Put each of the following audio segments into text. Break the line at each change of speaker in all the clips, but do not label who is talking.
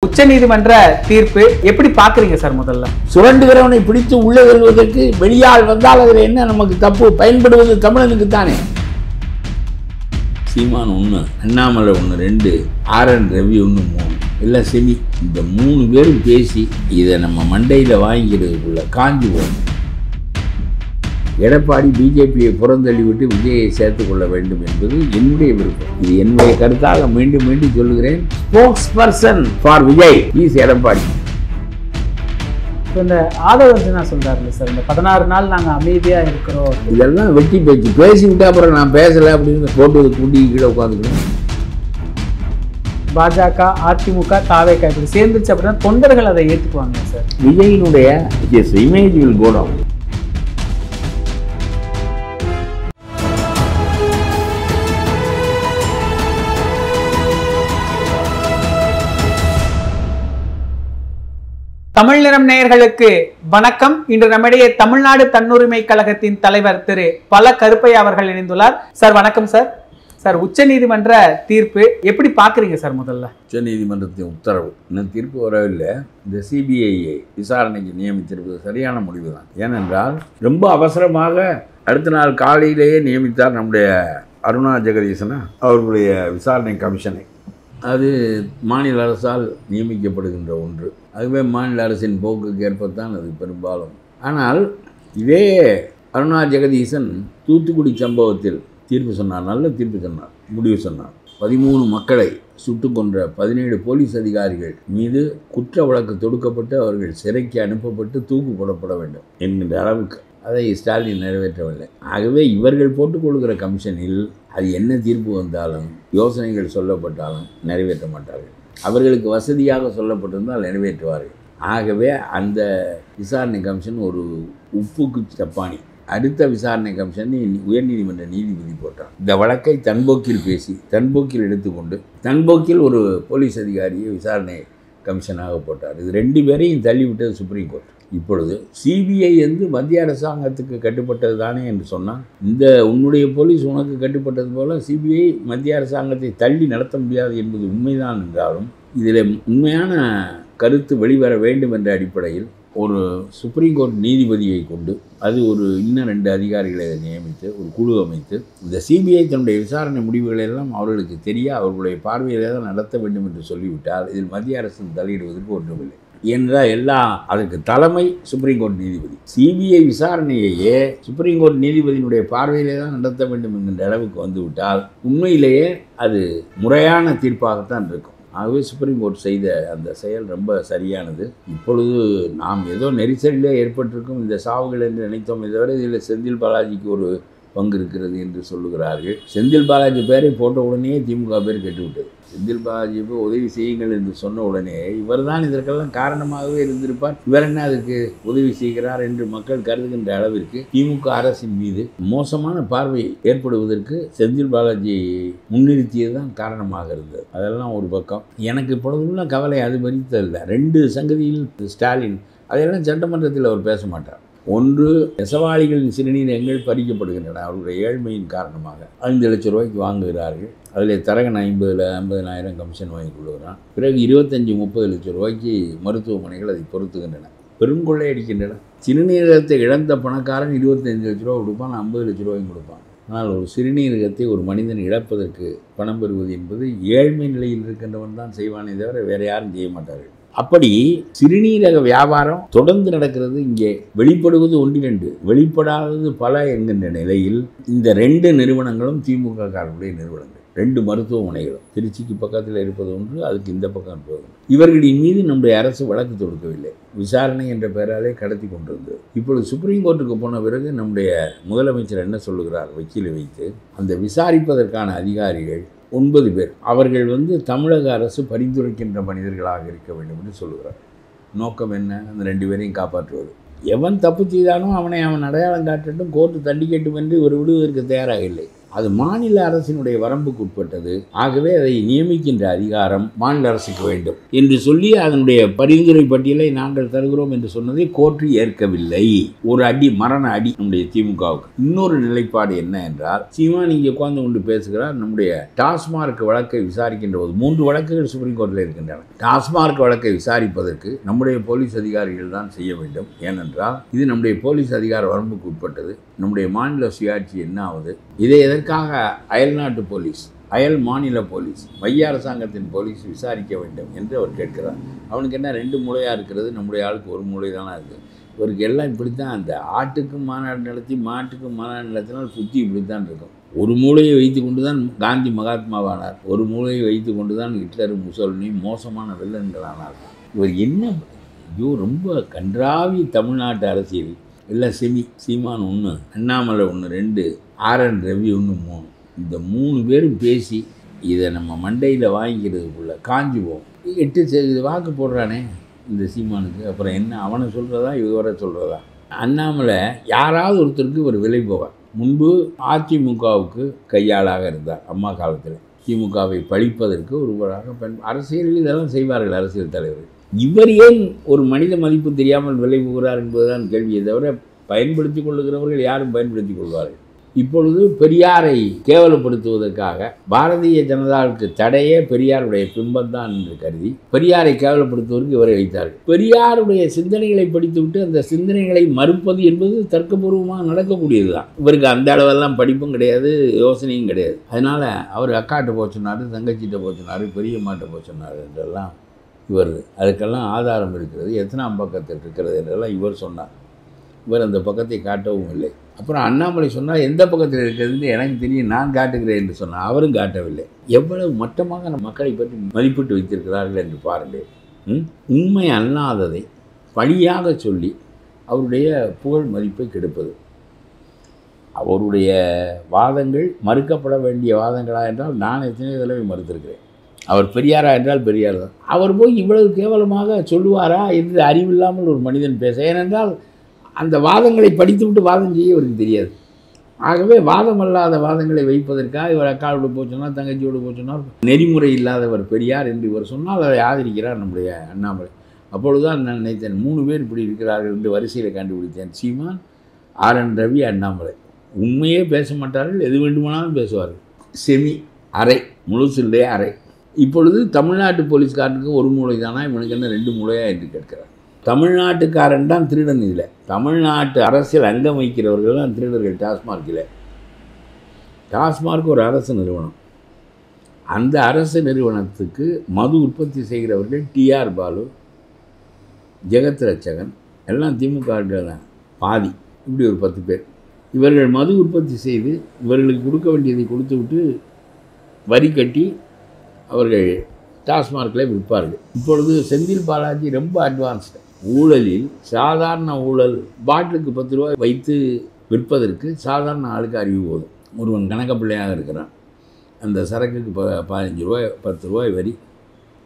உச்சநீதிமன்ற தீர்ப்பு எப்படி பாக்குறீங்க சார்? முதல்ல
சுரண்டுகிறவனை பிடித்து உள்ளே வருவதற்கு வெளியால் வந்தால் அதில் என்ன நமக்கு தப்பு? பயன்படுவது தமிழனுக்கு தானே. சீமான் 1, அண்ணாமலை 1, 2, ஆர்என் ரவி 1, 3 எல்லாம் செமி. இந்த 3 பேரும் பேசி இதை நம்ம மண்டையில் வாங்கிக்கிறதுக்குள்ள காஞ்சி போகும். எடப்பாடி பிஜேபியை புறந்தள்ளிவிட்டு விஜயை சேர்த்துக் கொள்ள வேண்டும் என்பது என்னுடைய விருப்பம். இது என்னுடைய கருத்தாக மீண்டும் மீண்டும் சொல்லுகிறேன். Spokes person for Vijay is Edappadi.
இந்த ஆதவர்ஜனா சொல்றாருல்ல சார், இந்த 16 நாள் நாங்க அமைதியா இருக்கிறோம்,
இதெல்லாம் வெட்டி பேச்சு. பேசிவிட்டு அப்புறம் நான் பேசல அப்படின்னு போட்டு கூட்டி கீழே உட்காந்துக்கணும்.
பாஜக, அதிமுக, தாவேகா இப்படி சேர்ந்துச்சு அப்படின்னா தொண்டர்கள் அதை ஏற்றுக்குவாங்க சார்.
விஜயினுடைய image will go down.
Tamil நிறம் நேயர்களுக்கு வணக்கம். இன்று நம்மிடையே தமிழ்நாடு தன்னுரிமை கழகத்தின் தலைவர் திரு பல கருப்பையா அவர்கள் இணைந்துள்ளார். சார் வணக்கம் சார். சார், உச்ச நீதிமன்ற தீர்ப்பு எப்படி பாக்குறீங்க சார்? முதல்ல
உச்ச நீதிமன்றத்தின் உத்தரவு இன்னும் தீர்ப்பு வரவில்லை. இந்த சிபிஐயை விசாரணைக்கு நியமித்திருப்பது சரியான முடிவு தான். ஏனென்றால் ரொம்ப அவசரமாக அடுத்த நாள் காலையிலேயே நியமித்தார் நம்முடைய அருணா ஜெகதீசனா அவர்களுடைய விசாரணை கமிஷனை. அது மாநில அரசால் நியமிக்கப்படுகின்ற ஒன்று. அதுவே மாநில அரசின் போக்குக்கு ஏற்பத்தான் அது பெரும்பாலும். ஆனால் இதே அருணா ஜெகதீசன் தூத்துக்குடி சம்பவத்தில் தீர்ப்பு சொன்னார், நல்ல தீர்ப்பு சொன்னார், முடிவு சொன்னார். 13 மக்களை சுட்டு கொன்ற 17 போலீஸ் அதிகாரிகள் மீது குற்ற வழக்கு தொடுக்கப்பட்டு அவர்கள் சிறைக்கு அனுப்பப்பட்டு தூக்கு போடப்பட வேண்டும் என்கின்ற அளவுக்கு அதை ஸ்டாலின் நிறைவேற்றவில்லை. ஆகவே இவர்கள் போட்டுக்கொள்கிற கமிஷனில் அது என்ன தீர்ப்பு வந்தாலும் யோசனைகள் சொல்லப்பட்டாலும் நிறைவேற்ற மாட்டார்கள். அவர்களுக்கு வசதியாக சொல்லப்பட்டிருந்தால் நிறைவேற்றுவார்கள். ஆகவே அந்த விசாரணை கமிஷன் ஒரு உப்புக்கு சப்பானி. அடுத்த விசாரணை கமிஷன் உயர்நீதிமன்ற நீதிபதி போட்டார். இந்த வழக்கை தன்போக்கில் பேசி தன்போக்கில் எடுத்துக்கொண்டு தன்போக்கில் ஒரு போலீஸ் அதிகாரியை விசாரணை கமிஷனாக போட்டார். இது 2 பேரையும் தள்ளிவிட்டது சுப்ரீம் கோர்ட். இப்பொழுது சிபிஐ மத்திய அரசாங்கத்துக்கு கட்டுப்பட்டது தானே என்று சொன்னால், இந்த உன்னுடைய போலீஸ் உனக்கு கட்டுப்பட்டது போல சிபிஐ மத்திய அரசாங்கத்தை தள்ளி நடத்த முடியாது என்பது உண்மைதான் என்றாலும், இதில் உண்மையான கருத்து வெளிவர வேண்டும் என்ற அடிப்படையில் ஒரு சுப்ரீம் கோர்ட் நீதிபதியை கொண்டு அது ஒரு இன்னும் 2 அதிகாரிகளை நியமித்து ஒரு குழு அமைத்து இந்த சிபிஐ தன்னுடைய விசாரணை முடிவுகளை எல்லாம் அவர்களுக்கு தெரிய அவர்களுடைய பார்வையிலே தான் நடத்த வேண்டும் என்று சொல்லிவிட்டால் இதில் மத்திய அரசு தலையிடுவதற்கு ஒன்றுமில்லை. என்றால் எல்லாம் அதற்கு தலைமை சுப்ரீம் கோர்ட் நீதிபதி. சிபிஐ விசாரணையையே சுப்ரீம் கோர்ட் நீதிபதியினுடைய பார்வையிலே தான் நடத்த வேண்டும் என்கின்ற அளவுக்கு வந்துவிட்டால் உண்மையிலேயே அது முறையான தீர்ப்பாகத்தான் இருக்கும். ஆகவே சுப்ரீம் கோர்ட் செய்த அந்த செயல் ரொம்ப சரியானது. இப்பொழுது நாம் ஏதோ நெரிசலிலே ஏற்பட்டிருக்கும் இந்த சாவுகள் என்று நினைத்தோம். தவிர இதில் செந்தில் பாலாஜிக்கு ஒரு பங்கு இருக்கிறது என்று சொல்லுகிறார்கள். செந்தில் பாலாஜி பேரை போட்ட உடனே திமுக பேர் கெட்டுவிட்டது. செந்தில் பாலாஜிக்கு உதவி செய்யுங்கள் என்று சொன்ன உடனே இவர் தான் இதற்கெல்லாம் காரணமாகவே இருந்திருப்பார், இவர் என்ன அதுக்கு உதவி செய்கிறார் என்று மக்கள் கருதுகின்ற அளவிற்கு திமுக அரசின் மீது மோசமான பார்வை ஏற்படுவதற்கு செந்தில் பாலாஜி முன்னிறுத்தியது தான் காரணமாக இருந்தது. அதெல்லாம் ஒரு பக்கம். எனக்கு இப்பொழுதுள்ள கவலை அது மறித்ததில்லை. 2 சங்கதியில் ஸ்டாலின் அதையெல்லாம் சட்டமன்றத்தில் அவர் பேச மாட்டார். ஒன்று, நெசவாளிகளின் சிறுநீரகங்கள் பறிக்கப்படுகின்றன. அவர்களுடைய ஏழ்மையின் காரணமாக 5 லட்சம் ரூபாய்க்கு வாங்குகிறார்கள். அதில் தரகன் 50,000 கமிஷன் வாங்கி கொள்கிறான். பிறகு 25-30 லட்சம் ரூபாய்க்கு மருத்துவமனைகள் அதை பொருத்துகின்றன. பெருங்கொள்ளை அடிக்கின்றன. சிறுநீரகத்தை இழந்த பணக்காரன் 25 லட்ச ரூபா கொடுப்பான், 50 லட்ச ரூபாயும் கொடுப்பான். ஆனால் ஒரு சிறுநீரகத்தை ஒரு மனிதன் இழப்பதற்கு பணம் பெறுவது என்பது ஏழ்மை நிலையில் இருக்கின்றவன் தான் செய்வானே தவிர வேறு யாரும் செய்ய மாட்டார்கள். அப்படி சிறுநீரக வியாபாரம் தொடர்ந்து நடக்கிறது. இங்கே வெளிப்படுவது 1-2, வெளிப்படாதது பல என்கின்ற நிலையில் இந்த 2 நிறுவனங்களும் திமுக காரர்களுடைய நிறுவனங்கள். 2 மருத்துவமனைகளும் திருச்சிக்கு பக்கத்தில் இருப்பது ஒன்று, அதுக்கு இந்த பக்கம் இருப்பது. இவர்களின் மீது நம்முடைய அரசு வழக்கு தொடுக்கவில்லை. விசாரணை என்ற பெயராலே கடத்தி கொண்டிருந்தது. இப்பொழுது சுப்ரீம் கோர்ட்டுக்கு போன பிறகு நம்முடைய முதலமைச்சர் என்ன சொல்லுகிறார்? வக்கீலை வைத்து அந்த விசாரிப்பதற்கான அதிகாரிகள் 9 பேர் அவர்கள் தமிழக அரசு பரிந்துரைக்கின்ற மனிதர்களாக இருக்க வேண்டும் என்று சொல்லுகிறார். நோக்கம் என்ன? அந்த 2 பேரையும் காப்பாற்றுவது. எவன் தப்பு செய்தானோ அவனை அவன் அடையாளம் காட்டட்டும், கோர்ட்டு தண்டிக்கட்டும் என்று ஒரு விடுவதற்கு தயாராக இல்லை. அது மாநில அரசினுடைய வரம்புக்கு உட்பட்டது. ஆகவே அதை நியமிக்கின்ற அதிகாரம் மாநில அரசுக்கு வேண்டும் என்று சொல்லி அதனுடைய பரிந்துரை பட்டியலை நாங்கள் தருகிறோம் என்று சொன்னதை கோர்ட்டு ஏற்கவில்லை. ஒரு அடி, மரண அடி நம்முடைய திமுகவுக்கு. இன்னொரு நிலைப்பாடு என்ன என்றால், சீமான் இங்கே உட்கார்ந்து கொண்டு பேசுகிறார். நம்முடைய டாஸ்மார்க் வழக்கை விசாரிக்கின்ற போது 3 வழக்குகள் சுப்ரீம் கோர்ட்டில் இருக்கின்றன. டாஸ்மார்க் வழக்கை விசாரிப்பதற்கு நம்முடைய போலீஸ் அதிகாரிகள் தான் செய்ய வேண்டும். ஏனென்றால் இது நம்முடைய போலீஸ் அதிகார வரம்புக்கு உட்பட்டது. நம்முடைய மாநில சுயாட்சி என்ன ஆகுது? இதை எதற்காக அயல்நாட்டு போலீஸ், அயல் மாநில போலீஸ், மைய அரசாங்கத்தின் போலீஸ் விசாரிக்க வேண்டும் என்று அவர் கேட்கிறார். அவனுக்கு என்ன 2 மூளையாக இருக்கிறது? நம்முடைய ஆளுக்கு 1 மூளை தானே இருக்குது. இவருக்கு எல்லாம் இப்படித்தான். அந்த ஆட்டுக்கும் மாநாடு நடத்தி மாட்டுக்கும் மாநாடு நடத்தினால் புத்தி இப்படித்தான் இருக்கும். ஒரு மூளையை வைத்து கொண்டு தான் காந்தி மகாத்மாவானார். ஒரு மூளையை வைத்து கொண்டு தான் ஹிட்லர், முசோலினி மோசமான வில்லன்களானார். இவர் என்ன ரொம்ப கன்றாவி தமிழ்நாட்டு அரசியல். இல்லை சீமான் 1, அண்ணாமலை 1, 2, ஆர்.என். ரவி 1, 3. இந்த 3 பேரும் பேசி இதை நம்ம மண்டையில் வாங்கிக்கிறதுக்குள்ள காஞ்சி போவோம். 8 வாக்கு போடுறானே இந்த சீமானுக்கு. அப்புறம் என்ன அவனை சொல்கிறதா இவரை சொல்கிறதா? அண்ணாமலை யாராவது ஒருத்தருக்கு ஒரு விலை போவார். முன்பு அதிமுகவுக்கு கையாளாக இருந்தார். அம்மா காலத்தில் திமுகவை பழிப்பதற்கு ஒருவராக அரசியலில் இதெல்லாம் செய்வார்கள் அரசியல் தலைவர்கள். இவர் ஏன் ஒரு மனித மதிப்பு தெரியாமல் விலை போகிறார் என்பதுதான் கேள்வியை தவிர, பயன்படுத்தி கொள்ளுகிறவர்கள் யாரும் பயன்படுத்தி கொள்வார்கள். இப்பொழுது பெரியாரை கேவலப்படுத்துவதற்காக பாரதிய ஜனதாவுக்கு தடையே பெரியாருடைய பிம்பம்தான் என்று கருதி பெரியாரை கேவலப்படுத்துவதற்கு இவரை வைத்தார்கள். பெரியாருடைய சிந்தனைகளை படித்துவிட்டு அந்த சிந்தனைகளை மறுப்பது என்பது தர்க்கபூர்வமாக நடக்கக்கூடியது தான். இவருக்கு அந்த அளவெல்லாம் படிப்பும் கிடையாது, யோசனையும் கிடையாது. அதனால் அவர் அக்காட்ட போக சொன்னார், தங்கச்சிட்ட போக சொன்னார், பெரியம்மாட்ட போக சொன்னார் என்றெல்லாம் இவர் அதுக்கெல்லாம் ஆதாரம் இருக்கிறது, எத்தனாம் பக்கத்தில் இருக்கிறது என்றெல்லாம் இவர் சொன்னார். இவர் அந்த பக்கத்தை காட்டவும் இல்லை. அப்புறம் அண்ணாமலை சொன்னால் எந்த பக்கத்தில் இருக்கிறதுன்னு எனக்கு தெரியும், நான் காட்டுகிறேன் என்று சொன்னார். அவரும் காட்டவில்லை. எவ்வளவு மட்டமாக மக்களை பற்றி மதிப்பிட்டு வைத்திருக்கிறார்கள் என்று பாருங்கள். உண்மை அல்லாததை பழியாக சொல்லி அவருடைய புகழ் மதிப்பை கெடுப்பது. அவருடைய வாதங்கள் மறுக்கப்பட வேண்டிய வாதங்களா என்றால் நான் எத்தனை தடவை மறுத்திருக்கிறேன். அவர் பெரியாரா என்றால் பெரியார் தான். அவர் போய் இவ்வளவு கேவலமாக சொல்லுவாரா என்று அறிவில்லாமல் ஒரு மனிதன் பேச. ஏனென்றால் அந்த வாதங்களை படித்துவிட்டு வாதம் செய்ய அவருக்கு தெரியாது. ஆகவே வாதம் அல்லாத வாதங்களை வைப்பதற்காக இவர் அக்காவோடு போச்சுனார், தங்கச்சியோடு போச்சுனார், நெறிமுறை இல்லாதவர் பெரியார் என்று இவர் சொன்னால் அதை ஆதரிக்கிறார் நம்முடைய அண்ணாமலை. அப்பொழுதுதான் நான் நினைத்தேன் 3 பேர் இப்படி இருக்கிறார்கள் என்று வரிசையில் கண்டுபிடித்தேன். சீமான், ஆர்.என். ரவி, அண்ணாமலை. உண்மையே பேச மாட்டார்கள், எது வேண்டுமானாலும் பேசுவார்கள். அரை முழுசில்லையே அரை. இப்பொழுது தமிழ்நாட்டு போலீஸ்காரனுக்கு 1 மூளை தானா, இவனுக்கு என்ன 2 மூளையா என்று கேட்கிறார். தமிழ்நாட்டுக்காரன் தான் திருடன். இதில் தமிழ்நாட்டு அரசியல் அங்கம் வைக்கிறவர்கள் தான் திருடர்கள். டாஸ்மார்க்கில் டாஸ்மார்க் ஒரு அரசு நிறுவனம். அந்த அரசு நிறுவனத்துக்கு மது உற்பத்தி செய்கிறவர்கள் டி.ஆர். பாலு, ஜெகத் ரட்சகன், எல்லாம் திமுக தான் பாதி. இப்படி ஒரு 10 பேர். இவர்கள் மது உற்பத்தி செய்து இவர்களுக்கு கொடுக்க வேண்டியதை கொடுத்து விட்டு வரி கட்டி அவர்கள் டாஸ்மார்க்கில் விற்பார்கள். இப்பொழுது செந்தில் பாலாஜி ரொம்ப அட்வான்ஸ்டு. ஊழலில் சாதாரண ஊழல், பாட்டிலுக்கு 10 ரூபாய் வைத்து விற்பதற்கு சாதாரண ஆளுக்கு அறிவு போதும். ஒருவன் கணக்க பிள்ளையாக இருக்கிறான். அந்த சரக்குக்கு 15 ரூபாய் 10 ரூபாய் வரி,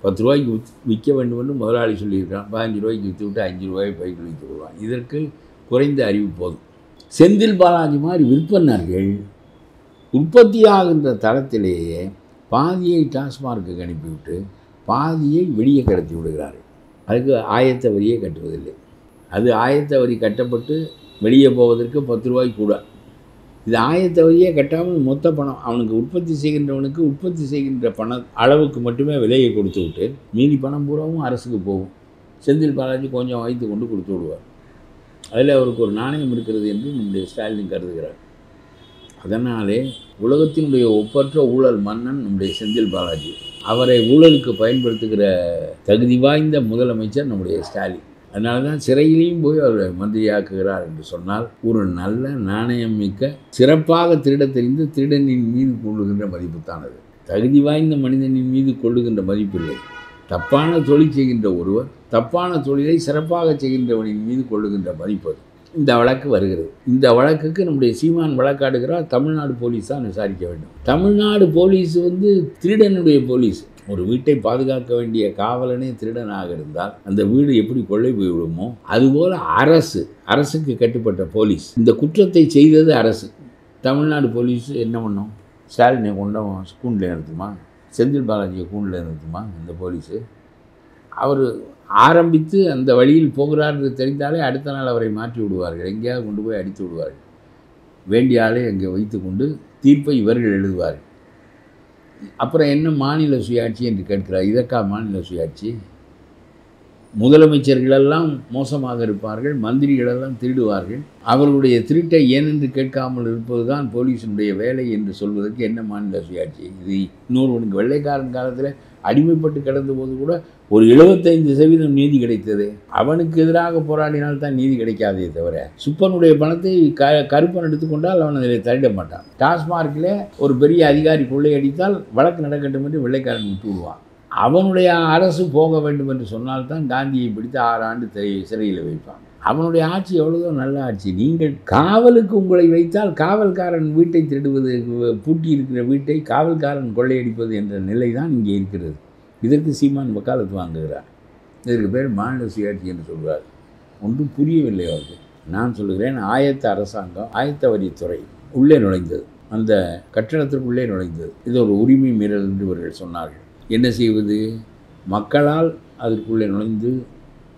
10 ரூபாய்க்கு விற்க வேண்டும் என்று முதலாளி சொல்லியிருக்கான். 15 ரூபாய்க்கு விற்று விட்டு 5 ரூபாய் பைக்கு வைத்து விடுவான். இதற்கு குறைந்த அறிவு போதும். செந்தில் பாலாஜி மாதிரி விற்பனர்கள் உற்பத்தியாகின்ற தளத்திலேயே பாதியை டாஸ்மார்க்கு அனுப்பிவிட்டு பாதியை வெளியே கடத்தி விடுகிறார்கள். அதுக்கு ஆயத்த வரியே கட்டுவதில்லை. அது ஆயத்த வரி கட்டப்பட்டு வெளியே போவதற்கு 10 ரூபாய் கூட. இது ஆயத்த வரியே கட்டாமல் மொத்த பணம் அவனுக்கு உற்பத்தி செய்கின்றவனுக்கு உற்பத்தி செய்கின்ற பண அளவுக்கு மட்டுமே விலையை கொடுத்து விட்டு மீதி பணம் பூராவும் அரசுக்கு போகும். செந்தில் பாலாஜி கொஞ்சம் வைத்து கொண்டு கொடுத்து விடுவார். அதில் அவருக்கு ஒரு நாணயம் இருக்கிறது என்று நம்முடைய ஸ்டாலின் கருதுகிறார். அதனாலே உலகத்தினுடைய ஒப்பற்ற ஊழல் மன்னன் நம்முடைய செந்தில் பாலாஜி. அவரை ஊழலுக்கு பயன்படுத்துகிற தகுதி வாய்ந்த முதலமைச்சர் நம்முடைய ஸ்டாலின். அதனால தான் சிறையிலையும் போய் அவர் மந்திரியாக்குகிறார் என்று சொன்னால் ஒரு நல்ல நாணயம் மிக்க சிறப்பாக திருட தெரிந்து திருடனின் மீது கொள்ளுகின்ற மதிப்புத்தான் அது. தகுதி வாய்ந்த மனிதனின் மீது கொள்ளுகின்ற மதிப்பில்லை. தப்பான தொழில் செய்கின்ற ஒருவர் தப்பான தொழிலை சிறப்பாக செய்கின்றவனின் மீது கொள்ளுகின்ற மதிப்பு அது. இந்த வழக்கு வருகிறது. இந்த வழக்குக்கு நம்முடைய சீமான் வழக்காடுகிறார். தமிழ்நாடு போலீஸ் தான் விசாரிக்க வேண்டும். தமிழ்நாடு போலீஸ் திருடனுடைய போலீஸ். ஒரு வீட்டை பாதுகாக்க வேண்டிய காவலனே திருடனாக இருந்தால் அந்த வீடு எப்படி கொள்ளை போய்விடுமோ அதுபோல் அரசுக்கு கட்டுப்பட்ட போலீஸ். இந்த குற்றத்தை செய்தது அரசு. தமிழ்நாடு போலீஸ் என்ன பண்ணும்? ஸ்டாலினை கொண்டவன் கூண்டில் நிறுத்துமா, செந்தில் பாலாஜியை கூண்டில் நிறுத்துமா இந்த போலீஸு? அவர் ஆரம்பித்து அந்த வழியில் போகிறார் என்று தெரிந்தாலே அடுத்த நாள் அவரை மாற்றி விடுவார்கள், எங்கேயாவது கொண்டு போய் அடித்து விடுவார்கள். வேண்டிய ஆளை அங்கே வைத்து கொண்டு தீர்ப்பை இவர்கள் எழுதுவார்கள். அப்புறம் என்ன மாநில சுயாட்சி என்று கேட்கிறார். இதற்கா மாநில சுயாட்சி? முதலமைச்சர்களெல்லாம் மோசமாக இருப்பார்கள், மந்திரிகளெல்லாம் திருடுவார்கள். அவர்களுடைய திருட்டை ஏனென்று கேட்காமல் இருப்பது தான் போலீஸினுடைய வேலை என்று சொல்வதற்கு என்ன மாநில சுயாட்சி? இது இன்னொருவனுக்கு வெள்ளைக்காரன் காலத்தில் அடிமைப்பட்டு கிடந்த போது கூட ஒரு 75% நீதி கிடைத்தது. அவனுக்கு எதிராக போராடினால்தான் நீதி கிடைக்காதே தவிர, சுப்பனுடைய பணத்தை கருப்பன் எடுத்துக்கொண்டால் அவன் அதில் தள்ளிட மாட்டான். டாஸ்மார்க்கில் ஒரு பெரிய அதிகாரி கொள்ளையடித்தால் வழக்கு நடக்கட்டும் என்று வெள்ளைக்காரன் விட்டு விடுவான். அவனுடைய அரசு போக வேண்டும் என்று சொன்னால்தான் காந்தியை பிடித்து 6 ஆண்டு சிறையில் வைப்பான். அவனுடைய ஆட்சி எவ்வளவோ நல்ல ஆட்சி. நீங்கள் காவலுக்கு உங்களை வைத்தால் காவல்காரன் வீட்டை திருடுவது, பூட்டி இருக்கிற வீட்டை காவல்காரன் கொள்ளையடிப்பது என்ற நிலை தான் இங்கே இருக்கிறது. இதற்கு சீமான் வக்காலத்து வாங்குகிறார். இதற்கு பேர் மாநில சுயாட்சி என்று சொல்கிறார். ஒன்றும் புரியவில்லை அவருக்கு. நான் சொல்லுகிறேன், ஆயத்த அரசாங்கம், ஆயத்த வரித்துறை உள்ளே நுழைந்தது, அந்த கட்டணத்திற்குள்ளே நுழைந்தது. இது ஒரு உரிமை மீறல் என்று இவர்கள் சொன்னார்கள். என்ன செய்வது? மக்களால் அதற்குள்ளே நுழைந்து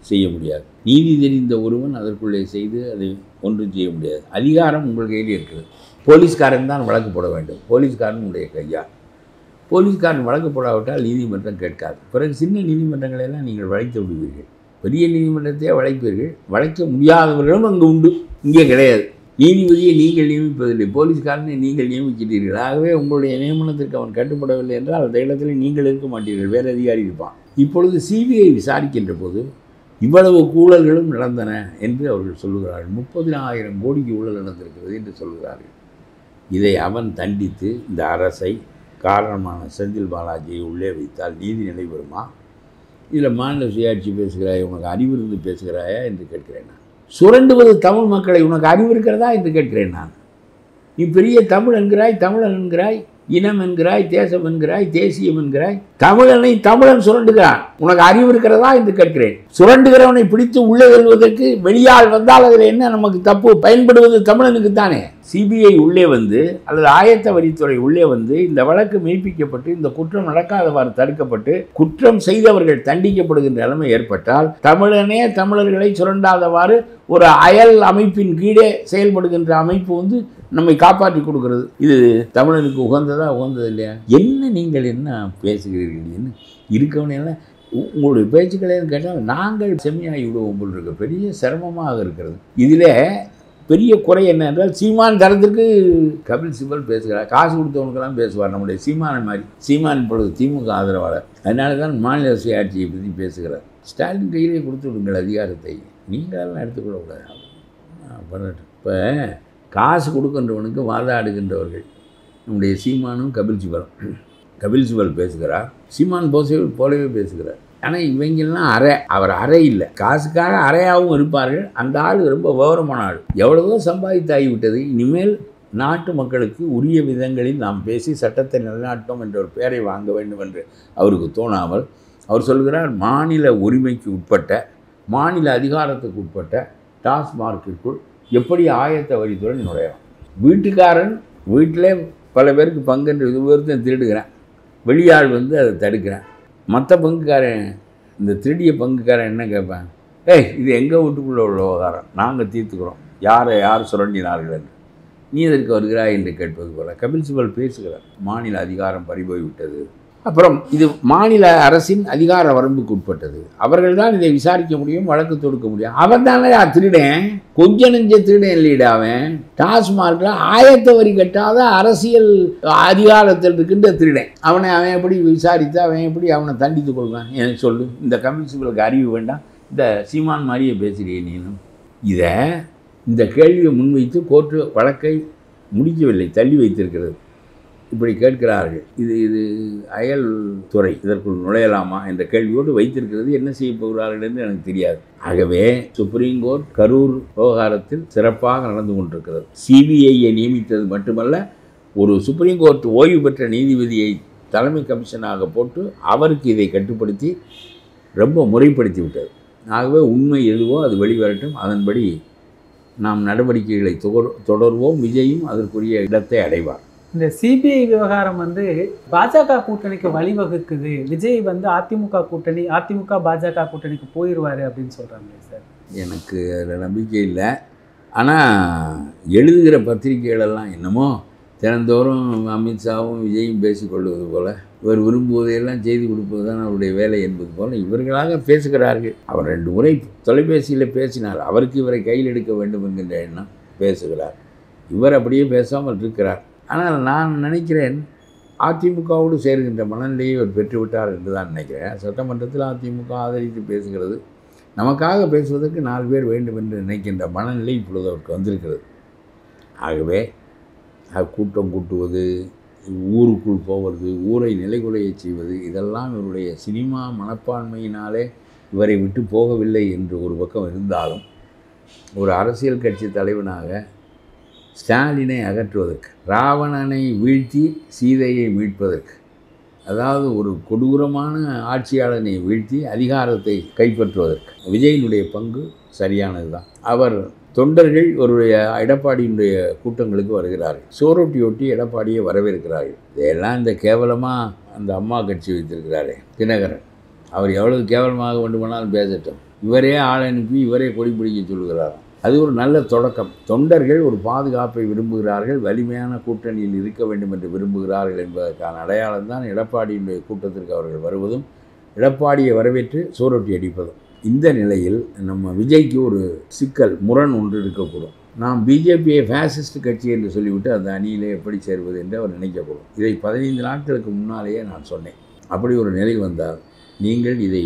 செய்ய முடியாது. நீதி தெரிந்த ஒருவன் அதற்குள்ளே செய்து அதை ஒன்றும் செய்ய முடியாது. அதிகாரம் உங்கள் கையில் இருக்கிறது. போலீஸ்காரன் தான் வழக்கு போட வேண்டும். போலீஸ்காரன் உடைய கையா. போலீஸ்காரன் வழக்கு போடாவிட்டால் நீதிமன்றம் கேட்காது. பிறகு சின்ன நீதிமன்றங்களெல்லாம் நீங்கள் வளைத்து விடுவீர்கள். பெரிய நீதிமன்றத்தையே வளைப்பீர்கள். வளைக்க முடியாதவர்களும் அங்கே உண்டு, இங்கே கிடையாது. நீதிபதியை நீங்கள் நியமிப்பதில்லை, போலீஸ்காரனை நீங்கள் நியமிக்கிறீர்கள். ஆகவே உங்களுடைய நியமனத்திற்கு அவன் கட்டுப்படவில்லை என்றால் அந்த இடத்துல நீங்கள் இருக்க மாட்டீர்கள், வேறு அதிகாரி இருப்பான். இப்பொழுது சிபிஐ விசாரிக்கின்ற போது இவ்வளவு ஊழல்களும் நடந்தன என்று அவர்கள் சொல்லுகிறார்கள். 30,000 கோடிக்கு ஊழல் நடந்திருக்கிறது என்று சொல்கிறார்கள். இதை அவன் தண்டித்து இந்த அரசை, காரணமான செந்தில் பாலாஜியை உள்ளே வைத்தால் நீதி நிலை வருமா? இதில் மாநில சுயாட்சி பேசுகிறாய், உனக்கு அறிவு இருந்து பேசுகிறாயா என்று கேட்கிறேன் நான். சுரண்டுவது தமிழ் மக்களை உனக்கு அறிவு இருக்கிறதா என்று கேட்கிறேன் நான். நீ பெரிய தமிழ் என்கிறாய், தமிழன் என்கிறாய், இனம் என்கிறாய், தேசம் என்கிறாய், தேசியம் என்கிறாய். தமிழனை தமிழன் சுரண்டுகிறான், உனக்கு அறிவு இருக்கிறதா என்று கேட்கிறேன். சுரண்டுகிறவனை பிடித்து உள்ளே செல்வதற்கு வெளியால் வந்தால் அதில் என்ன நமக்கு தப்பு? பயன்படுவது தமிழனுக்கு தானே. சிபிஐ உள்ளே வந்து அல்லது ஆயத்த வரித்துறை உள்ளே வந்து இந்த வழக்கு மெய்ப்பிக்கப்பட்டு இந்த குற்றம் நடக்காதவாறு தடுக்கப்பட்டு குற்றம் செய்தவர்கள் தண்டிக்கப்படுகின்ற நிலைமை ஏற்பட்டால் தமிழனே தமிழர்களை சுரண்டாதவாறு ஒரு அயல் அமைப்பின் கீழே செயல்படுகின்ற அமைப்பு வந்து நம்மை காப்பாற்றி கொடுக்கிறது. இது தமிழனுக்கு உகந்ததா உகந்தது இல்லையா? என்ன நீங்கள் என்ன பேசுகிறீர்கள்? என்ன இருக்கவனையெல்லாம் உங்களுடைய பேச்சுக்களைன்னு கேட்டால் நாங்கள் செம்மையாகி விடுவோம் போல் இருக்க பெரிய சிரமமாக இருக்கிறது. இதில் பெரிய குறை என்ன என்றால் சீமான் தரத்திற்கு கபில் சிபல் பேசுகிறார். காசு கொடுத்தவனுக்கெல்லாம் பேசுவார் நம்முடைய சீமானை மாதிரி. சீமான் இப்பொழுது திமுக ஆதரவாளர். அதனால தான் மாநில சுயாட்சியை பற்றி பேசுகிறார். ஸ்டாலின் கையிலே கொடுத்து விடுங்கள் அதிகாரத்தை, நீங்களெல்லாம் எடுத்துக்கொள்ளக்கூடாது. பண்ணட்டும். இப்போ காசு கொடுக்கின்றவனுக்கு வாதாடுகின்றவர்கள் நம்முடைய சீமானும் கபில் சிபல் பேசுகிறார். சீமான் போலவே பேசுகிறார். ஆனால் இவங்கெல்லாம் அவர் அறை இல்லை, காசுக்காக அறையாகவும் இருப்பார்கள். அந்த ஆள் ரொம்ப விவரமான ஆள், எவ்வளவோ சம்பாதித்தாகிவிட்டது. இனிமேல் நாட்டு மக்களுக்கு உரிய விதங்களில் நாம் பேசி சட்டத்தை நிலைநாட்டோம் என்ற ஒரு பெயரை வாங்க வேண்டும் என்று அவருக்கு தோணாமல் அவர் சொல்கிறார், மாநில உரிமைக்கு உட்பட்ட, மாநில அதிகாரத்துக்கு உட்பட்ட டாஸ்மார்க்கிற்குள் எப்படி ஆயத்த வரித்துறை நுழையலாம்? வீட்டுக்காரன் வீட்டிலே பல பேருக்கு பங்குன்ற ஒருத்தன் திருடுகிறேன், வெளியாள் வந்து அதை தடுக்கிறேன். மற்ற பங்குக்காரன், இந்த திருடிய பங்குக்காரன் என்ன கேட்பேன்? இது எங்கள் வீட்டுக்குள்ளே உள்ள விவகாரம், நாங்கள் தீர்த்துக்கிறோம், யார் சுரண்டினார்கள் என்று நீ எதற்கு வருகிறாய் என்று கேட்பது போல கபில் சிபல் பேசுகிறார். மாநில அதிகாரம் பறிபோய்விட்டது. அப்புறம் இது மாநில அரசின் அதிகார வரம்புக்கு உட்பட்டது. அவர்கள் தான் இதை விசாரிக்க முடியும், வழக்கு தொடுக்க முடியும். அவன் தானே திருடேன், கொஞ்ச நெஞ்ச திருடன் இல்லைடா அவன். டாஸ்மார்க்கில் ஆயத்த வரி கட்டாத அரசியல் அதிகாரத்தில் இருக்கின்ற திருடன். அவன் எப்படி விசாரித்து அவன் எப்படி அவனை தண்டித்து கொள்வான்? எனக்கு சொல்லு. இந்த கபில் சிபலுக்கு அறிவு வேண்டாம், இந்த சீமான் மாதிரியே பேசுகிறேன் நீனும். இந்த கேள்வியை முன்வைத்து கோர்ட்டு வழக்கை முடிக்கவில்லை, தள்ளி வைத்திருக்கிறது. இப்படி கேட்கிறார்கள். இது அயல் துறை, இதற்குள் நுழையலாமா என்ற கேள்வியோடு வைத்திருக்கிறது. என்ன செய்ய போகிறார்கள் என்று எனக்கு தெரியாது. ஆகவே சுப்ரீம் கோர்ட் கரூர் விவகாரத்தில் சிறப்பாக நடந்து கொண்டிருக்கிறது. சிபிஐயை நியமித்தது மட்டுமல்ல, ஒரு சுப்ரீம் கோர்ட் ஓய்வு பெற்ற நீதிபதியை தலைமை கமிஷனாக போட்டு அவருக்கு இதை கட்டுப்படுத்தி ரொம்ப முறைப்படுத்தி விட்டது. ஆகவே உண்மை எதுவோ அது வெளிவரட்டும், அதன்படி நாம் நடவடிக்கைகளை தொடர்வோம். விஜயும் அதற்குரிய இடத்தை அடைவார்.
இந்த சிபிஐ விவகாரம் வந்து பாஜக கூட்டணிக்கு வழிவகுக்குது, விஜய் வந்து அதிமுக கூட்டணி, அதிமுக பாஜக கூட்டணிக்கு போயிடுவாரு அப்படின்னு சொல்றாங்க சார்.
எனக்கு அதில் நம்பிக்கை இல்லை. ஆனால் எழுதுகிற பத்திரிகைகளெல்லாம் என்னமோ தினந்தோறும் அமித்ஷாவும் விஜயும் பேசிக்கொள்வது போல், இவர் விரும்புவதையெல்லாம் செய்து கொடுப்பது தான் அவருடைய வேலை என்பது போல் இவர்களாக பேசுகிறார்கள். அவர் 2 முறை தொலைபேசியில் பேசினார். அவருக்கு இவரை கையில் எடுக்க வேண்டும் என்கின்ற எண்ணம் பேசுகிறார். இவர் அப்படியே பேசாமல் இருக்கிறார். ஆனால் நான் நினைக்கிறேன் அதிமுகவோடு சேர்கின்ற மனநிலையை அவர் பெற்றுவிட்டார் என்று தான் நினைக்கிறேன். சட்டமன்றத்தில் அதிமுக ஆதரித்து பேசுகிறது, நமக்காக பேசுவதற்கு 4 பேர் வேண்டும் என்று நினைக்கின்ற மனநிலை இப்பொழுது அவருக்கு வந்திருக்கிறது. ஆகவே கூட்டம் கூட்டுவது, ஊருக்குள் போவது, ஊரை நிலைகுலைய செய்வது, இதெல்லாம் இவருடைய சினிமா மனப்பான்மையினாலே இவரை விட்டு போகவில்லை என்று ஒரு பக்கம் இருந்தாலும், ஒரு அரசியல் கட்சி தலைவனாக ஸ்டாலினை அகற்றுவதற்கு, ராவணனை வீழ்த்தி சீதையை மீட்பதற்கு, அதாவது ஒரு கொடூரமான ஆட்சியாளனை வீழ்த்தி அதிகாரத்தை கைப்பற்றுவதற்கு விஜயினுடைய பங்கு சரியானது தான். அவர் தொண்டர்கள் அவருடைய எடப்பாடியினுடைய கூட்டங்களுக்கு வருகிறார்கள், சோரொட்டியொட்டி எடப்பாடியை வரவேற்கிறார்கள். இதெல்லாம் இந்த கேவலமாக அந்த அம்மா கட்சி வைத்திருக்கிறாரே தினகரன், அவர் எவ்வளவு கேவலமாக வேண்டுமானாலும் பேசட்டும், இவரே ஆள் அனுப்பி இவரே கொடி பிடிக்க சொல்கிறார். அது ஒரு நல்ல தொடக்கம். தொண்டர்கள் ஒரு பாதுகாப்பை விரும்புகிறார்கள், வலிமையான கூட்டணியில் இருக்க வேண்டும் என்று விரும்புகிறார்கள் என்பதற்கான அடையாளம் தான் எடப்பாடியினுடைய கூட்டத்திற்கு அவர்கள் வருவதும், எடப்பாடியை வரவேற்று சோரொட்டி அடிப்பதும். இந்த நிலையில் நம்ம விஜய்க்கு ஒரு சிக்கல், முரண் ஒன்று இருக்கக்கூடும். நாம் பிஜேபியை ஃபேசிஸ்ட் கட்சி என்று சொல்லிவிட்டு அந்த அணியிலே எப்படி சேர்வது என்று அவர் நினைக்கக்கூடும். இதை 15 நாட்களுக்கு முன்னாலேயே நான் சொன்னேன். அப்படி ஒரு நிலை வந்தால் நீங்கள் இதை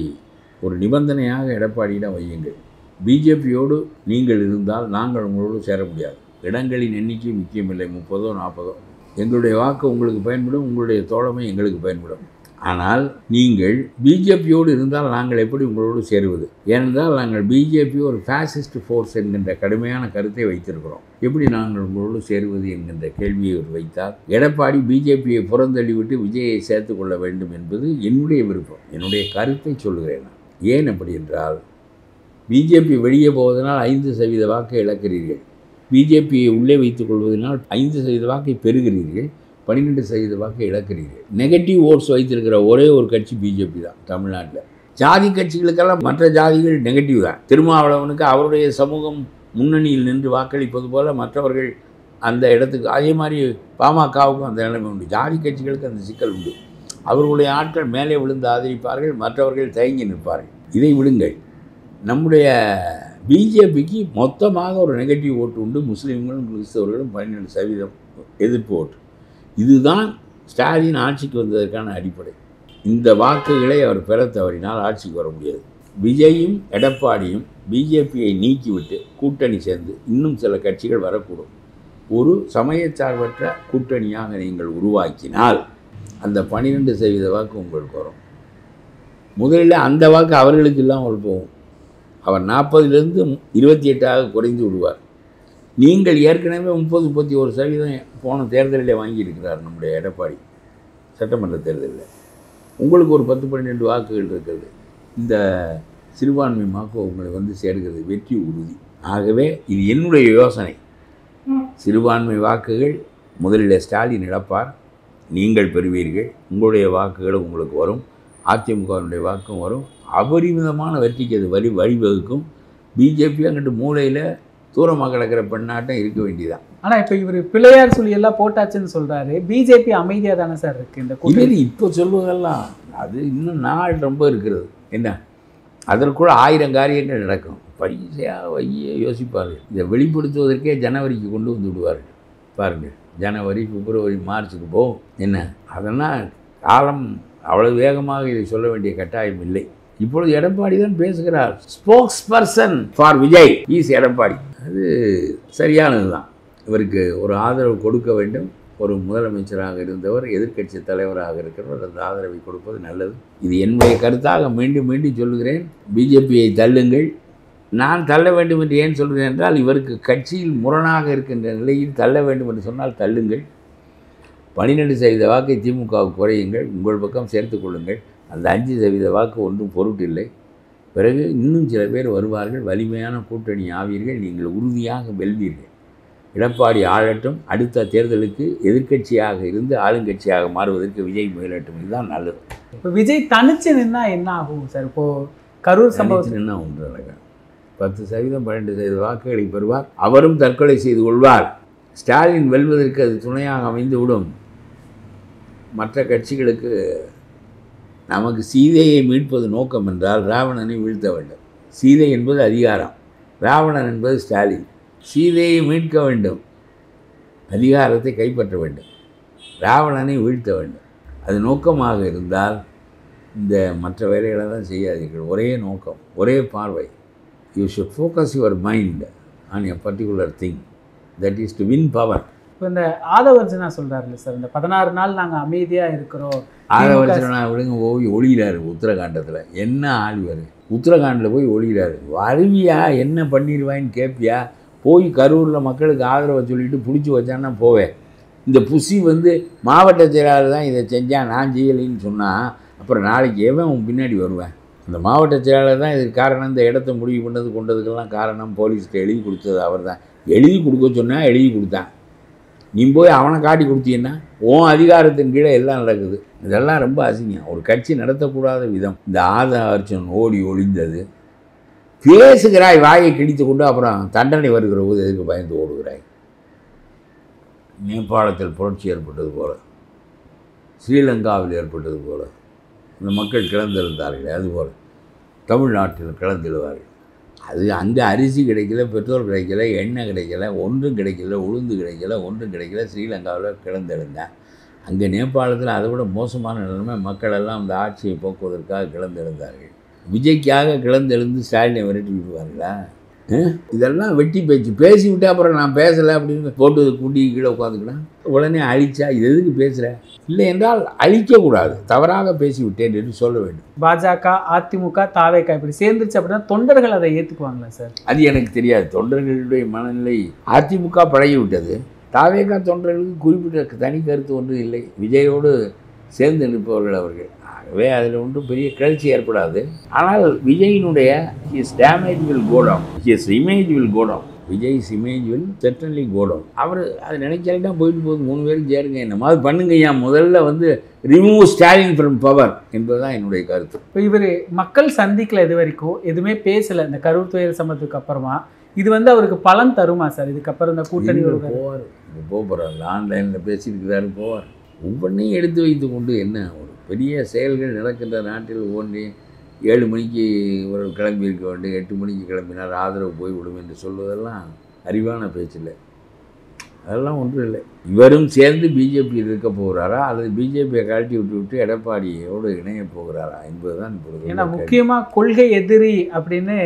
ஒரு நிபந்தனையாக எடப்பாடியிடம் வையுங்கள். பிஜேபியோடு நீங்கள் இருந்தால் நாங்கள் உங்களோடு சேர முடியாது. இடங்களின் எண்ணிக்கை முக்கியமில்லை, 30ஓ 40ஓ. எங்களுடைய வாக்கு உங்களுக்கு பயன்படும், உங்களுடைய தோழமை எங்களுக்கு பயன்படும். ஆனால் நீங்கள் பிஜேபியோடு இருந்தால் நாங்கள் எப்படி உங்களோடு சேருவது? ஏனென்றால் நாங்கள் பிஜேபி ஒரு ஃபேசிஸ்ட் ஃபோர்ஸ் என்கின்ற கடுமையான கருத்தை வைத்திருக்கிறோம். எப்படி நாங்கள் உங்களோடு சேருவது என்கின்ற கேள்வியை வைத்தால், எடப்பாடி பிஜேபியை புறந்தள்ளிவிட்டு விஜயை சேர்த்து கொள்ள வேண்டும் என்பது என்னுடைய விருப்பம், என்னுடைய கருத்தை சொல்லுகிறேன். ஏன் அப்படி என்றால், பிஜேபி வெளியே போவதனால் 5% வாக்கை இழக்கிறீர்கள், பிஜேபியை உள்ளே வைத்துக் கொள்வதனால் 5% வாக்கை பெறுகிறீர்கள், 12% வாக்கை இழக்கிறீர்கள். நெகட்டிவ் ஓட்ஸ் வைத்திருக்கிற ஒரே ஒரு கட்சி பிஜேபி தான் தமிழ்நாட்டில். ஜாதி கட்சிகளுக்கெல்லாம் மற்ற ஜாதிகள் நெகட்டிவ் தான். திருமாவளவனுக்கு அவருடைய சமூகம் முன்னணியில் நின்று வாக்களிப்பது போல் மற்றவர்கள் அந்த இடத்துக்கு, அதே மாதிரி பாமகவுக்கும் அந்த நிலைமை உண்டு. ஜாதி கட்சிகளுக்கு அந்த சிக்கல் உண்டு. அவர்களுடைய ஆட்கள் மேலே விழுந்து ஆதரிப்பார்கள், மற்றவர்கள் தயங்கி நிற்பார்கள். இதை விடுங்கள். நம்முடைய பிஜேபிக்கு மொத்தமாக ஒரு நெகட்டிவ் ஓட்டு உண்டு. முஸ்லீம்களும் கிறிஸ்தவர்களும் 12% எதிர்ப்பு ஓட்டு. இதுதான் ஸ்டாலின் ஆட்சிக்கு வந்ததற்கான அடிப்படை. இந்த வாக்குகளை அவர் பெற தவறினால் ஆட்சிக்கு வர முடியாது. விஜயும் எடப்பாடியும் பிஜேபியை நீக்கிவிட்டு கூட்டணி சேர்ந்து இன்னும் சில கட்சிகள் வரக்கூடும். ஒரு சமயச்சார்பற்ற கூட்டணியாக நீங்கள் உருவாக்கினால் அந்த 12% வாக்கு உங்களுக்கு வரும். முதலில் அந்த வாக்கு அவர்களுக்கு இல்லாமல் போகும். அவர் 40லிருந்து 28 குறைந்து விடுவார். நீங்கள் ஏற்கனவே 30-31% போன தேர்தலில் வாங்கியிருக்கிறார் நம்முடைய எடப்பாடி. சட்டமன்ற தேர்தலில் உங்களுக்கு ஒரு 10-12 வாக்குகள் இருக்கிறது. இந்த சிறுபான்மை வாக்கு உங்களை வந்து சேர்கிறது, வெற்றி உறுதி. ஆகவே இது என்னுடைய யோசனை. சிறுபான்மை வாக்குகள் முதலில் ஸ்டாலின் இழப்பார், நீங்கள் பெறுவீர்கள், உங்களுடைய வாக்குகளும் உங்களுக்கு வரும், அதிமுகவினுடைய வாக்கும் வரும். அபரிமிதமான வெற்றிக்கு அது வழிவகுக்கும். பிஜேபி அங்கிட்டு மூலையில் தூரமாக கிடக்கிற பெண்ணாட்டம் இருக்க வேண்டியதான்.
ஆனால் இப்போ இவர் பிள்ளையார் சொல்லி எல்லாம் போட்டாச்சுன்னு சொல்கிறாரு. பிஜேபி அமைதியாக தானே சார் இருக்குது இந்த கூட்டணி?
இப்போ சொல்லுவதெல்லாம் அது இன்னும் நாள் ரொம்ப இருக்கிறது. என்ன, அதற்குள்ள 1000 காரியங்கள் நடக்கும். பரிசையாக வைய யோசிப்பார்கள். இதை வெளிப்படுத்துவதற்கே ஜனவரிக்கு கொண்டு வந்து விடுவார்கள். பாருங்கள், ஜனவரி, பிப்ரவரி, மார்ச்சுக்கு போகும். என்ன, அதெல்லாம் காலம் அவ்வளவு வேகமாக இதை சொல்ல வேண்டிய கட்டாயம் இல்லை. இப்பொழுது எடப்பாடி தான் பேசுகிறார். Spokes person for Vijay is Edappadi. அது சரியானது தான். இவருக்கு ஒரு ஆதரவு கொடுக்க வேண்டும். ஒரு முதலமைச்சராக இருந்தவர், எதிர்க்கட்சி தலைவராக இருக்கிறவர், அந்த ஆதரவை கொடுப்பது நல்லது. இது என்னுடைய கருத்தாக மீண்டும் மீண்டும் சொல்லுகிறேன். பிஜேபியை தள்ளுங்கள். நான் தள்ள வேண்டும் என்று ஏன் சொல்கிறேன் என்றால், இவருக்கு கட்சியில் முரணாக இருக்கின்ற நிலையில் தள்ள வேண்டும் என்று சொன்னால் தள்ளுங்கள். 12% வாக்கை திமுகவுக்கு குறையுங்கள், உங்கள் பக்கம் சேர்த்து கொள்ளுங்கள். அந்த 5% வாக்கு ஒன்றும் பொருட்டில்லை. பிறகு இன்னும் சில பேர் வருவார்கள், வலிமையான கூட்டணி ஆவீர்கள், நீங்கள் உறுதியாக வெல்வீர்கள். எடப்பாடி ஆளட்டும், அடுத்த தேர்தலுக்கு எதிர்க்கட்சியாக இருந்து ஆளுங்கட்சியாக மாறுவதற்கு விஜய் முயலட்டும். இதுதான் நல்லது.
இப்போ விஜய் தனிச்சு நின்னா என்ன ஆகும் சார்? இப்போ கரூர் சம்பவத்தில்
என்ன ஒன்று நடக்கும், 10% 12% வாக்குகளை பெறுவார். அவரும் தற்கொலை செய்து கொள்வார். ஸ்டாலின் வெல்வதற்கு அது துணையாக அமைந்து விடும். மற்ற கட்சிகளுக்கு நமக்கு சீதையை மீட்பது நோக்கம் என்றால் ராவணனை வீழ்த்த வேண்டும். சீதை என்பது அதிகாரம், ராவணன் என்பது ஸ்டாலின். சீதையை மீட்க வேண்டும், அதிகாரத்தை கைப்பற்ற வேண்டும், ராவணனை வீழ்த்த வேண்டும். அது நோக்கமாக இருந்தால் இந்த மற்ற வேலைகளை தான் செய்யாதீர்கள். ஒரே நோக்கம், ஒரே பார்வை. You should focus your mind on a particular thing, that is to win power.
இப்போ இந்த ஆதவர்ஜனா சொல்கிறாருல்ல சார், இந்த 16 நாள் நாங்கள் அமைதியாக இருக்கிறோம்.
ஆதவர்ஜனா விடுங்க, போய் ஒழிகிறாரு உத்தரகாண்டத்தில். என்ன ஆழ்வார், உத்தரகாண்டில் போய் ஒழிகிறாரு. வருவியா, என்ன பண்ணிடுவான்னு கேட்பியா? போய் கரூரில் மக்களுக்கு ஆதரவை சொல்லிட்டு பிடிச்சி வச்சான்னா போவேன். இந்த புசி மாவட்ட செயலாளர் தான் இதை செஞ்சான், நான் செய்யலைன்னு சொன்னால் அப்புறம் நாளைக்கு எவன் உன் பின்னாடி வருவேன்? அந்த மாவட்ட செயலாளர் தான் இதுக்கு காரணம். இந்த இடத்த முடிவு பண்ணது கொண்டதுக்கெல்லாம் காரணம் போலீஸ்க்கு எழுதி கொடுத்தது அவர் தான். எழுதி கொடுக்க சொன்னால் எழுதி கொடுத்தான். நீ போய் அவனை காட்டி கொடுத்தீங்கன்னா உன் அதிகாரத்தின் கீழே எல்லாம் நடக்குது. இதெல்லாம் ரொம்ப அசிங்கம். ஒரு கட்சி நடத்தக்கூடாத விதம். இந்த ஆதவர்ஜன் ஓடி ஒளிந்தது. பேசுகிறாய், வாயை கிழித்து கொண்டு அப்புறம் தண்டனை வருகிற போது எதுக்கு பயந்து ஓடுகிறாய்? நேபாளத்தில் புரட்சி ஏற்பட்டது போல, ஸ்ரீலங்காவில் ஏற்பட்டது போல இந்த மக்கள் கிளர்ந்தெழுந்தார்கள். அதுபோல் தமிழ்நாட்டில் கிளர்ந்தெழுவார்கள். அது அங்கே அரிசி கிடைக்கல, பெட்ரோல் கிடைக்கல, எண்ணெய் கிடைக்கல, ஒன்றும் கிடைக்கல, உளுந்து கிடைக்கல, ஒன்றும் கிடைக்கல. ஸ்ரீலங்காவில் கிளர்ந்தெழுந்தேன். அங்கே நேபாளத்தில் அதை விட மோசமான நிலைமை. மக்கள் எல்லாம் அந்த ஆட்சியை போக்குவதற்காக கிளர்ந்தெழுந்தார்கள். விஜய்க்காக கிளர்ந்தெழுந்து ஸ்டாலினை விரட்டி விடுவார்களா? இதெல்லாம் வெட்டி பேச்சு. பேசிவிட்டு அப்புறம் நான் பேசலை அப்படின்னு போட்டு கூட்டி கீழே உட்காந்துக்கலாம். உடனே அழிச்சா இது எதுக்கு பேசுகிற? இல்லை என்றால் அழிக்கக்கூடாது, தவறாக பேசிவிட்டேன் என்று சொல்ல வேண்டும்.
பாஜக, அதிமுக, தாவேகா இப்படி சேர்ந்துருச்சு அப்படின்னா தொண்டர்கள் அதை ஏற்றுக்குவாங்களா சார்?
அது எனக்கு தெரியாது. தொண்டர்களுடைய மனநிலை அதிமுக பழகிவிட்டது. தாவேகா தொண்டர்களுக்கு குறிப்பிட்ட தனி கருத்து ஒன்றும் இல்லை. விஜயோடு சேர்ந்து நிற்பவர்கள் அவர்கள். ஆகவே அதில் ஒன்றும் பெரிய கிளர்ச்சி ஏற்படாது. ஆனால் விஜயினுடைய his damage will go down, his image will go down. Vijay's image will certainly go down. அவர் அது நினைச்சால்தான் போயிட்டு போகுது. 3 பேரும் சேருங்க, என்ன மாதிரி பண்ணுங்க. ஏன் முதல்ல ரிமூவ் ஸ்டாலின் ஃப்ரம் பவர் என்பதுதான் என்னுடைய கருத்து.
இப்போ இவர் மக்கள் சந்திக்கல, இது வரைக்கும் எதுவுமே பேசலை. இந்த கரூர் துயர சம்பவத்துக்கு அப்புறமா இது அவருக்கு பலன் தருமா சார்? இதுக்கப்புறம் இந்த கூட்டணி
போவார், போகிறார், ஆன்லைனில் பேசியிருக்கிறாரு, போவார். ஒவ்வொன்றையும் எடுத்து வைத்து கொண்டு என்ன ஒரு பெரிய செயல்கள் நடக்கின்ற நாட்டில் ஒவ்வொன்றையும் 7 மணிக்கு ஒரு கிளம்பி இருக்க வேண்டும், 8 மணிக்கு கிளம்பினார், ஆதரவு போய்விடும் என்று சொல்வதெல்லாம் அறிவான பேச்சில்லை. அதெல்லாம் ஒன்றும் இல்லை. இவரும் சேர்ந்து பிஜேபியில் இருக்க போகிறாரா அல்லது பிஜேபியை கழட்டி விட்டு எடப்பாடியோடு இணைய போகிறாரா என்பதுதான் இப்பொழுது.
ஏன்னா முக்கியமாக கொள்கை எதிரி அப்படின்னு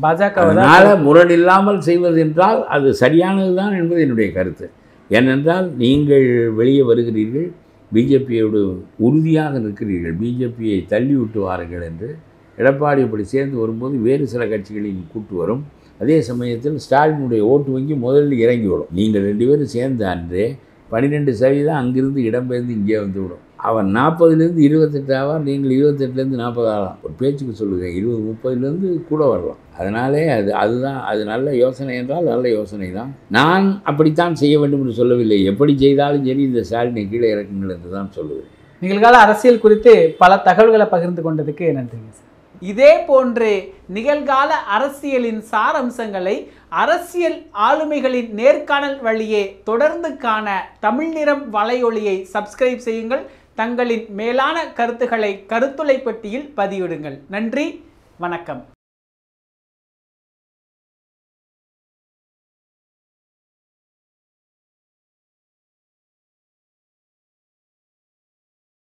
பாஜக.
அதனால் முரணில்லாமல் செய்வது என்றால் அது சரியானது தான் என்பது என்னுடைய கருத்து. ஏனென்றால் நீங்கள் வெளியே வருகிறீர்கள், பிஜேபியோடு உறுதியாக நிற்கிறீர்கள், பிஜேபியை தள்ளி விட்டு வாருங்கள் என்று. எடப்பாடி இப்படி சேர்ந்து வரும்போது வேறு சில கட்சிகளின் கூட்டு வரும். அதே சமயத்தில் ஸ்டாலினுடைய ஓட்டு வங்கி முதலில் இறங்கிவிடும். நீங்கள் 2 பேரும் சேர்ந்து அன்றே 12% அங்கிருந்து இடம்பெயர்ந்து இங்கே வந்துவிடும். அவன் 40லேருந்து 28 ஆவார், நீங்கள் 28லேருந்து 40 ஆகலாம். ஒரு பேச்சுக்கு சொல்லுங்கள், 20-30லேருந்து கூட வரலாம். அதனாலே அதுதான் அது நல்ல யோசனை என்றால் நல்ல யோசனை தான். நான் அப்படித்தான் செய்ய வேண்டும் என்று சொல்லவில்லை. எப்படி செய்தாலும் சரி இந்த ஸ்டாலினை கீழே இறக்குங்கள் என்று தான் சொல்லுவேன்.
நிகழ்கால அரசியல் குறித்து பல தகவல்களை பகிர்ந்து கொண்டதுக்கு நன்றிங்க சார். இதே போன்று நிகழ்கால அரசியலின் சாரம்சங்களை அரசியல் ஆளுமைகளின் நேர்காணல் வழியே தொடர்ந்து காண தமிழ் நிறம் வலையொலியை சப்ஸ்கிரைப் செய்யுங்கள். தங்களின் மேலான கருத்துக்களை கருத்துளை பெட்டியில் பதிவிடுங்கள். நன்றி, வணக்கம்.